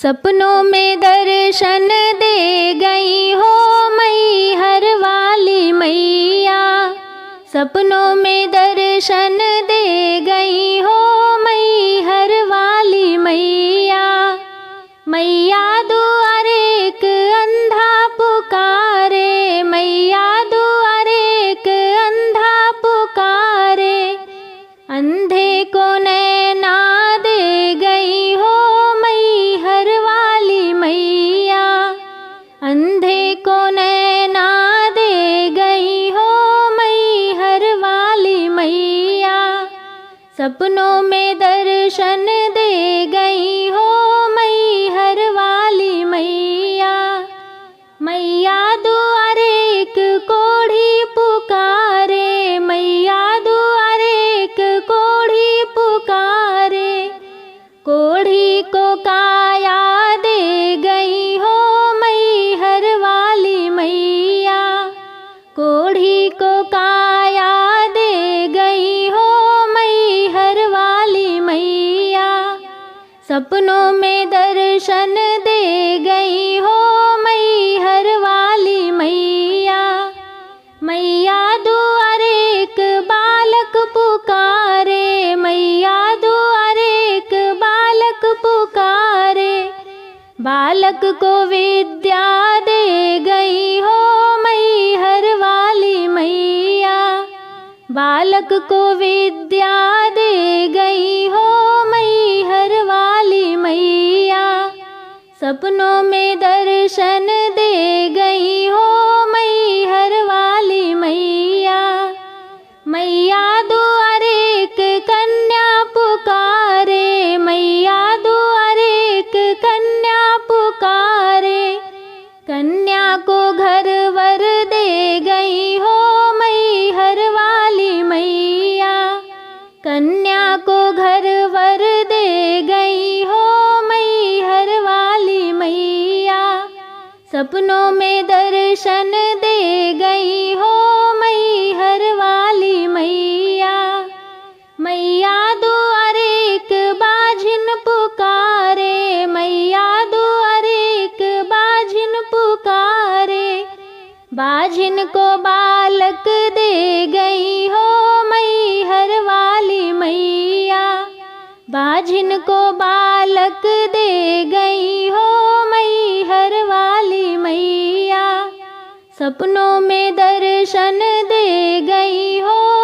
सपनों में दर्शन दे गई हो मैहर वाली मैया। सपनों में दर्शन दे गई हो मैहर वाली मैया। मैया दुआरे एक अंधा पुकारे, मैया दुआरे एक अंधा पुकारे। अंधे को नैना दे गई हो मैहर वाली मैया। अंधे को नैना दे गई हो मैहर वाली मैया। सपनों में दर्शन दे गई हो मैहर वाली मैया। मैया दुआरे एक कोढ़ी पुकारे, मैया दुआरे एक कोढ़ी पुकारे। कोढ़ी को काया दे गई हो मैहर वाली मैया। कोढ़ी को काया दे गई हो मैहर वाली मैया। सपनों में दर्शन दे गई हो मैहर वाली मैया। मैया दुआरे एक बालक पुकारे, मैया दुआरे एक बालक पुकारे। बालक को विद्या दे गई हो मैहर वाली मैया। बालक को विद्या दे गई हो मैहर वाली मैया। सपनों में दर्शन दे गई हो मैहर वाली मैया। मैया दुआरे एक कन्या पुकारे, मैया दुआरे एक कन्या पुकारे। कन्या को घर वर दे गई हो मैहर वाली मैया। कन्या को घर वर दे गई हो मैहर वाली मैया। सपनों में दर्शन दे गई हो मैहर वाली मैया। मैया दुआरे एक बाझिन पुकारे, मैया दुआरे एक बाझिन पुकारे। बाझिन को बालक दे गई हो मैहर वाली मैया। बाझिन को बालक दे गई हो मैहर वाली मैया। सपनों में दर्शन दे गई हो